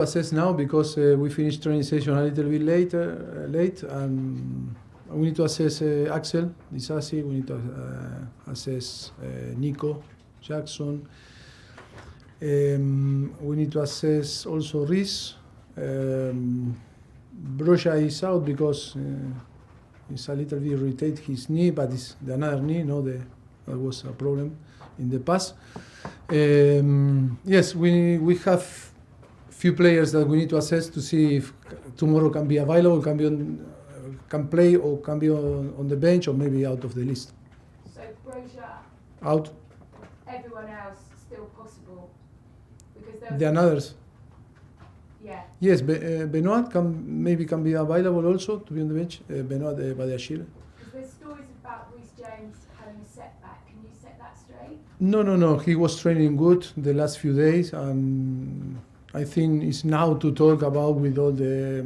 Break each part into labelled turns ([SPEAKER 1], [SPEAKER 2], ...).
[SPEAKER 1] Assess now because we finished training session a little bit late, and we need to assess Axel Disasi. We need to assess Nico Jackson. We need to assess also Reece. Broja is out because he's a little bit irritated his knee, but it's the another knee. That was a problem in the past. Yes, we have few players that we need to assess to see if tomorrow can be available, can play, or can be on the bench, or maybe out of the list.
[SPEAKER 2] So Broja
[SPEAKER 1] out.
[SPEAKER 2] Everyone else still possible because
[SPEAKER 1] there are others.
[SPEAKER 2] Yeah.
[SPEAKER 1] Yes, Benoit can be available also to be on the bench. Benoit Badiashile.
[SPEAKER 2] Because there's stories about Reece James having a setback. Can you set that straight?
[SPEAKER 1] No. He was training good the last few days, and I think it's now to talk about with all the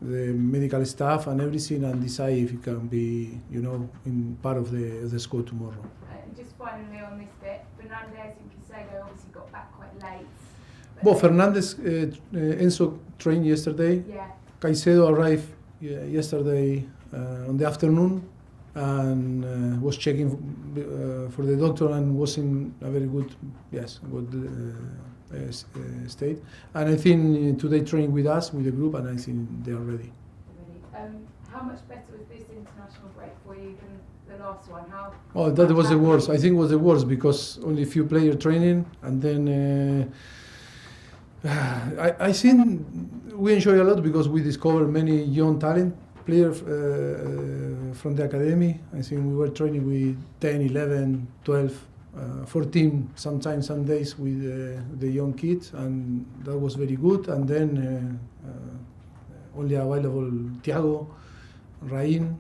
[SPEAKER 1] medical staff and everything, and decide if he can be, in part of the squad tomorrow.
[SPEAKER 2] Just finally on this bit, Fernandez and Caicedo obviously got back quite late.
[SPEAKER 1] Well, Fernandez, Enzo trained yesterday.
[SPEAKER 2] Yeah.
[SPEAKER 1] Caicedo arrived yesterday on the afternoon and was checking for the doctor and was in a very good, state. And I think today training with us, with the group, and I think they are ready.
[SPEAKER 2] How much better was this international break for you than the last one?
[SPEAKER 1] That was the worst. I think it was the worst because only a few players training, and then I think we enjoy a lot because we discover many young talent players from the academy. I think we were training with 10, 11, 12, 14, sometimes some days with the young kids, and that was very good. And then only available Thiago, Rain,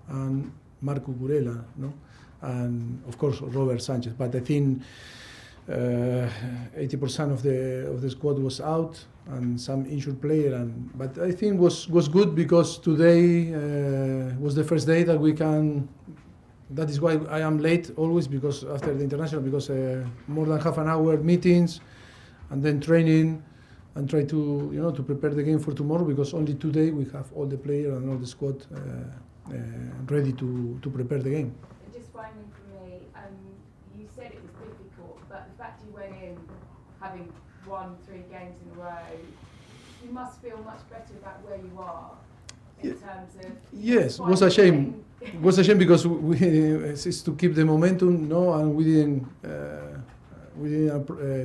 [SPEAKER 1] and Marco Curella, and of course Robert Sanchez. But I think 80% of the squad was out, and some injured player. But I think was good because today was the first day that we can. That is why I am late always, because after the international, because more than half an hour meetings, and then training, and try to to prepare the game for tomorrow, because only today we have all the players and all the squad ready to prepare the game.
[SPEAKER 2] Just finally for me, you said it was difficult, but the fact you went in having won 3 games in a row, you must feel much better about where you are in terms of.
[SPEAKER 1] Yes, it was a shame. It was a shame because it's to keep the momentum, and we didn't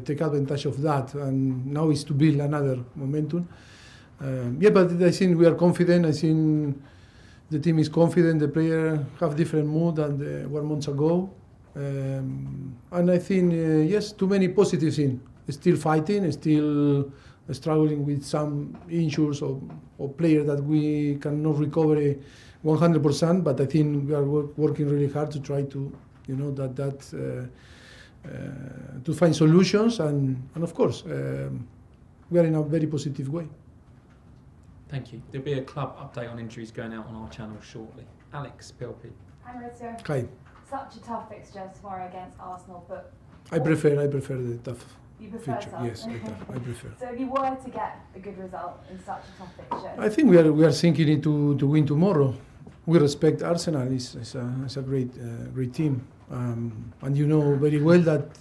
[SPEAKER 1] take advantage of that, and now it's to build another momentum. But I think we are confident. I think the team is confident. The players have different mood than 1 month ago, and I think yes, too many positives things. Still fighting, still struggling with some injuries or players that we cannot recover 100%. But I think we are working really hard to try to, to find solutions, and of course we are in a very positive way.
[SPEAKER 3] Thank you. There'll be a club update on injuries going out on our channel shortly. Alex PLP.
[SPEAKER 4] Hi Maurizio.
[SPEAKER 1] Hi.
[SPEAKER 4] Such a tough fixture tomorrow against Arsenal, but
[SPEAKER 1] I prefer the tough.
[SPEAKER 4] You prefer
[SPEAKER 1] fixture.
[SPEAKER 4] tough?
[SPEAKER 1] Yes, I prefer.
[SPEAKER 4] So if you were to get a good result in such a tough fixture,
[SPEAKER 1] I think we are thinking it to win tomorrow. We respect Arsenal. It's a great team, and you know very well that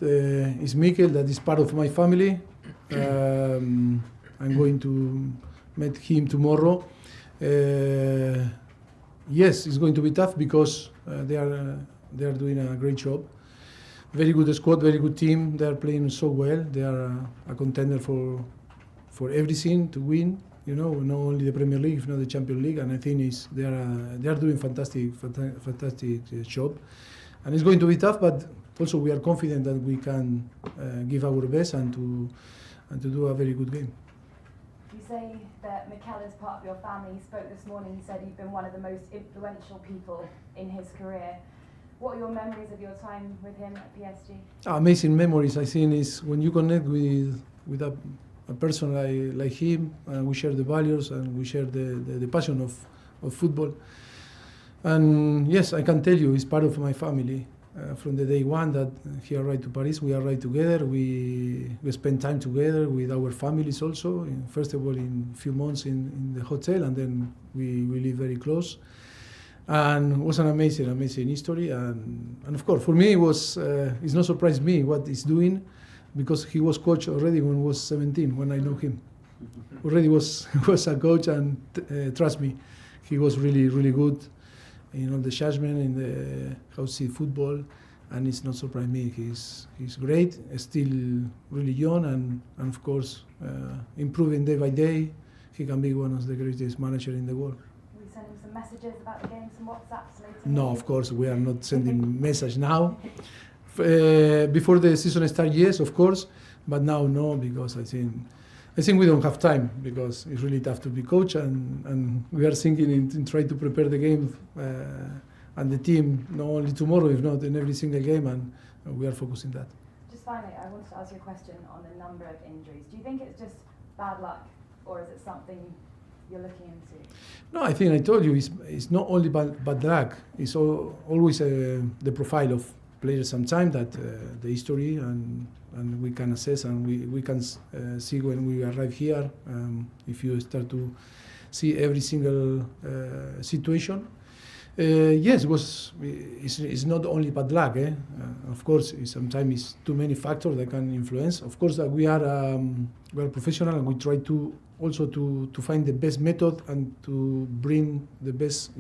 [SPEAKER 1] it's Mikel, that is part of my family. I'm going to meet him tomorrow. Yes, it's going to be tough because they are doing a great job. Very good squad, very good team. They are playing so well. They are a contender for everything to win. Not only the Premier League, not the Champions League. And I think they are doing fantastic job. And it's going to be tough, but also we are confident that we can give our best and to do a very good game.
[SPEAKER 4] you say that Mikel is part of your family. He spoke this morning. He said you've been one of the most influential people in his career. What are your memories of your time with him at PSG?
[SPEAKER 1] Amazing memories, I think, is when you connect with a person like him, and we share the values and we share the passion of football. And yes, I can tell you, he's part of my family. from the day one that he arrived to Paris. We arrived together. We spent time together with our families also. First of all, in a few months in the hotel, and then we live very close. And it was an amazing history. And of course, for me, it's not surprised me what he's doing, because he was coach already when I was 17, when I know him. Already was a coach, and trust me, he was really, really good in all the judgment, in the how to see football, and it's not surprised me. He's great, still really young, and of course improving day by day. He can be one of the greatest managers in the world.
[SPEAKER 4] Will you send him some messages about the game, some WhatsApps later?
[SPEAKER 1] No, of course we are not sending message now. Before the season starts, yes, of course, but now no, because I think we don't have time, because it's really tough to be coach, and we are thinking in trying to prepare the game and the team not only tomorrow, if not in every single game, and we are focusing that.
[SPEAKER 4] Just finally, I wanted to ask you a question on the number of injuries. Do you think it's just bad luck, or is it something you're looking into?
[SPEAKER 1] No, I think I told you it's not only bad luck. It's always the profile of players sometimes, that the history, and we can assess, and we can see when we arrive here, if you start to see every single situation. Yes, it's not only bad luck. Of course, sometimes it's too many factors that can influence. Of course, that we are professional, and we try to also to find the best method and to bring the best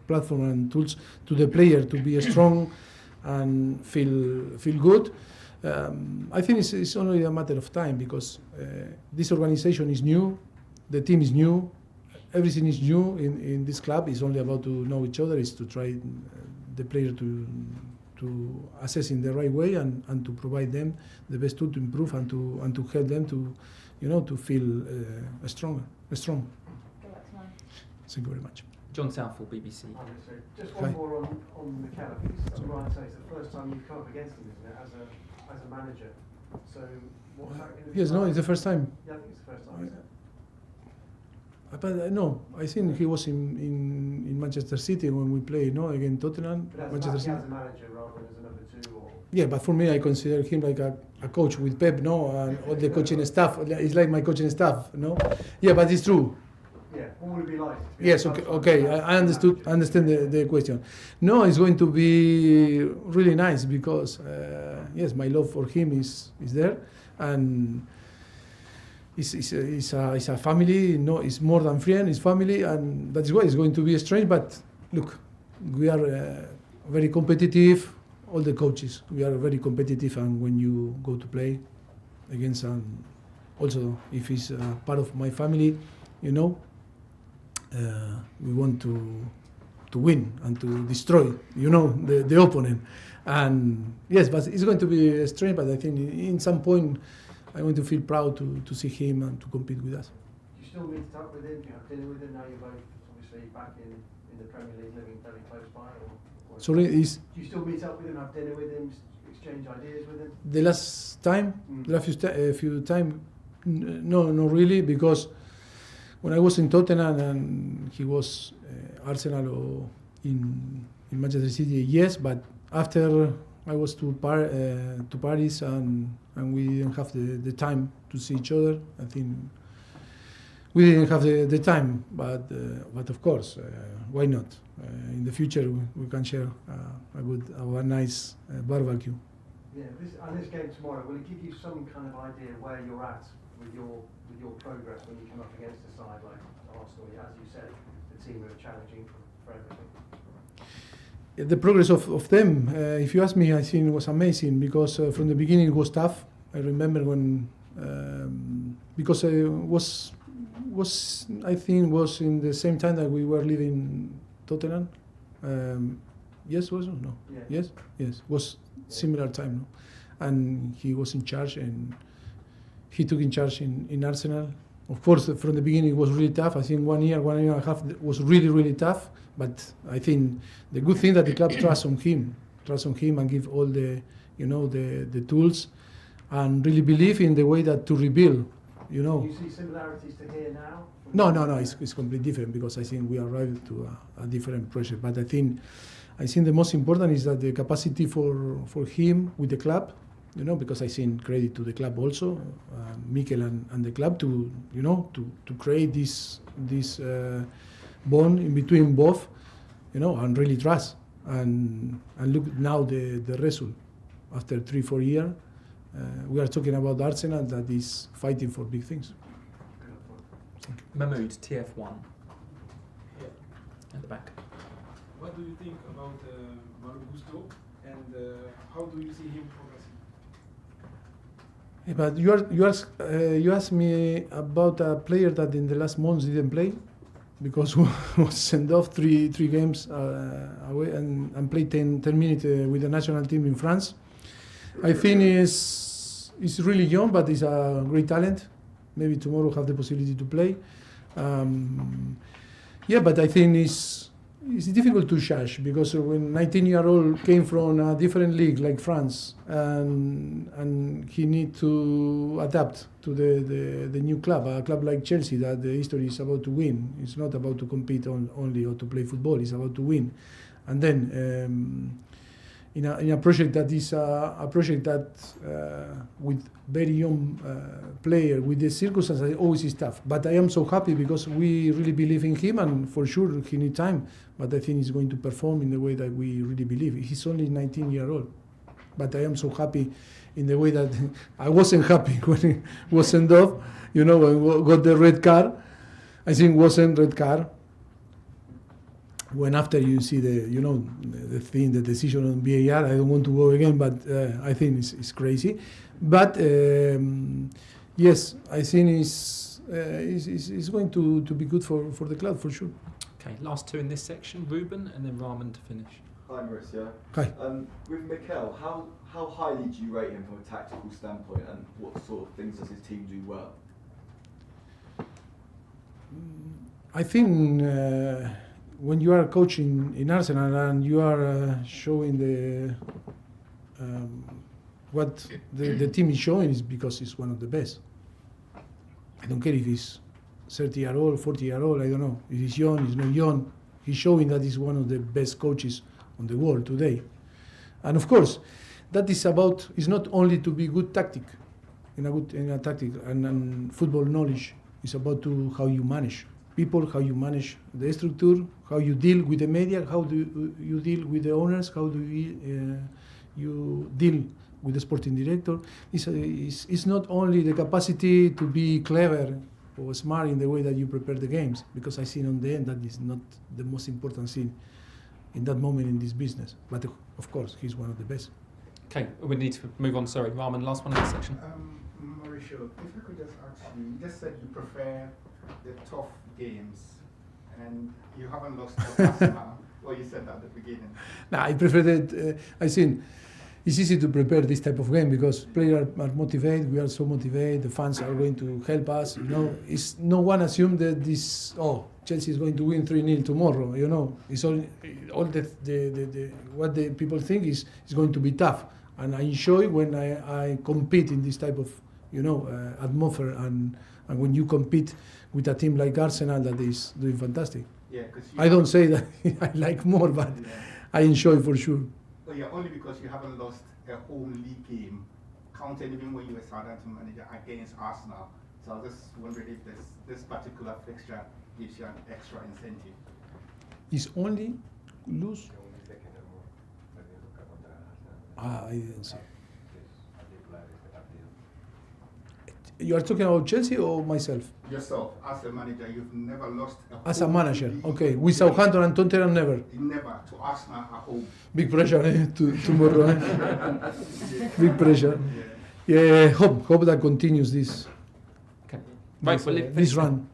[SPEAKER 1] platform and tools to the player to be strong and feel good. I think it's only a matter of time, because this organization is new, the team is new, everything is new in this club. It's only about to know each other, is to try the player to assess in the right way, and to provide them the best tool to improve, and to help them to feel strong.
[SPEAKER 4] Good luck tomorrow.
[SPEAKER 1] Thank you very much.
[SPEAKER 3] John Southall, BBC.
[SPEAKER 5] Just one more on Mikel. I think it's right to say it's the first time you've come up against him, isn't it, as a manager? So what's that going to be?
[SPEAKER 1] Yes, no, it's the first time.
[SPEAKER 5] Yeah, I think it's the first time.
[SPEAKER 1] But no, I think he was in Manchester City when we played, against Tottenham.
[SPEAKER 5] But
[SPEAKER 1] Manchester City.
[SPEAKER 5] as a manager rather than as a number two, or?
[SPEAKER 1] Yeah, but for me, I consider him like a coach with Pep, and all the coaching staff. It's like my coaching staff, Yeah, but it's true.
[SPEAKER 5] Yeah, what would it be like?
[SPEAKER 1] Yes, okay. I understand the question. No, it's going to be really nice, because yes, my love for him is there, and it's a family. It's more than friend. It's family, and that's why it's going to be strange. But look, we are very competitive. All the coaches, we are very competitive, and when you go to play against, also if he's part of my family, we want to win and to destroy, the opponent. And yes, but it's going to be strange, but I think in some point I'm going to feel proud to see him and to compete with us.
[SPEAKER 5] You still meet up with him? Do you have dinner with him? Now you're both obviously back in the Premier League, living very close by?
[SPEAKER 1] Sorry,
[SPEAKER 5] do you still meet up with him, have dinner with him, exchange ideas with him?
[SPEAKER 1] The last time, the last few time, no, not really, because when I was in Tottenham and he was Arsenal or in Manchester City, yes, but after I was to Paris and we didn't have the time to see each other. I think we didn't have the time, but of course, why not? In the future, we can share a nice barbecue.
[SPEAKER 5] Yeah, this game tomorrow, will it give you some kind of idea where you're at with your progress when you come up against a side like Arsenal? As you said, the team are challenging for everything.
[SPEAKER 1] The progress of them, if you ask me, I think it was amazing, because from the beginning it was tough. I remember when, because I was I think was in the same time that we were leaving Tottenham. Yes, was it? No. Yeah. Yes, was similar time, no? And he was in charge, and he took in charge in Arsenal. Of course, from the beginning it was really tough. I think 1 year and a half was really, really tough. But I think the good thing that the club trusts on him and give all the, the tools, and really believe in the way that to rebuild,
[SPEAKER 5] Do you see similarities to here now?
[SPEAKER 1] No, it's completely different, because I think we arrived to a different project. But I think I think the most important is that the capacity for him with the club, because I think credit to the club also, Mikel and the club to create this bond in between both, and really trust. And look now the result. After 3-4 years, we are talking about Arsenal that is fighting for big things.
[SPEAKER 3] Mahmoud, TF1. At the back.
[SPEAKER 6] What do you think about Malo Gusto, and how do you see him progressing?
[SPEAKER 1] Yeah, but you asked me about a player that in the last months didn't play because was sent off three games away and played 10 minutes with the national team in France. I think he's really young, but he's a great talent. Maybe tomorrow have the possibility to play. But I think it's difficult to judge because when 19-year-old came from a different league like France and he need to adapt to the new club, a club like Chelsea that the history is about to win. It's not about to compete only or to play football. It's about to win. And then in a project that is a project that with very young player with the circumstances always is tough. But I am so happy because we really believe in him, and for sure he needs time. But I think he's going to perform in the way that we really believe. He's only 19-year-old. But I am so happy in the way that I wasn't happy when he was sent off. When got the red card. I think it wasn't red card. When after you see the thing, the decision on VAR, I don't want to go again, but I think it's crazy. But yes, I think it's going to be good for the club for sure.
[SPEAKER 3] Okay, last two in this section, Ruben and then Rahman to finish.
[SPEAKER 7] Hi Mauricio.
[SPEAKER 1] Hi.
[SPEAKER 7] With Mikel, how highly do you rate him from a tactical standpoint, and what sort of things does his team do well?
[SPEAKER 1] I think when you are coaching in Arsenal and you are showing what the team is showing is because it's one of the best. I don't care if he's 30-year-old, 40-year-old, I don't know. If he's young, he's not young. He's showing that he's one of the best coaches on the world today. And of course, that is about, it's not only to be good tactic, in a tactic and football knowledge. It's about how you manage people, how you manage the structure, how you deal with the media, how do you deal with the owners, how do you deal with the sporting director. It's not only the capacity to be clever or smart in the way that you prepare the games, because I think on the end that is not the most important thing in that moment in this business. But of course, he's one of the best.
[SPEAKER 3] Okay, we need to move on. Sorry, Rahman, last one in this section.
[SPEAKER 6] Mauricio, if I could just ask you just said you prefer the tough games, and you haven't lost to Arsenal. Well, you said that at the beginning. No,
[SPEAKER 1] I prefer that. I think it's easy to prepare this type of game because players are motivated. We are so motivated. The fans are going to help us. It's no one assume that Chelsea is going to win 3-0 tomorrow. It's all the what the people think is going to be tough, and I enjoy when I compete in this type of atmosphere and when you compete with a team like Arsenal that is doing fantastic.
[SPEAKER 6] Yeah,
[SPEAKER 1] I don't say that I like more, but I enjoy for sure.
[SPEAKER 6] Well, yeah, only because you haven't lost a home league game, counted even when you were Southampton manager against Arsenal. So I was just wondering if this particular fixture gives you an extra incentive.
[SPEAKER 1] Is only lose? I didn't see. You are talking about Chelsea or myself?
[SPEAKER 6] Yourself, as a manager, you've never lost
[SPEAKER 1] as a manager, okay. With Southampton and Tottenham, never?
[SPEAKER 6] Never, to Arsenal at home.
[SPEAKER 1] Big pressure tomorrow. Big pressure. Yeah, hope that continues this,
[SPEAKER 3] Okay. Right,
[SPEAKER 1] this run.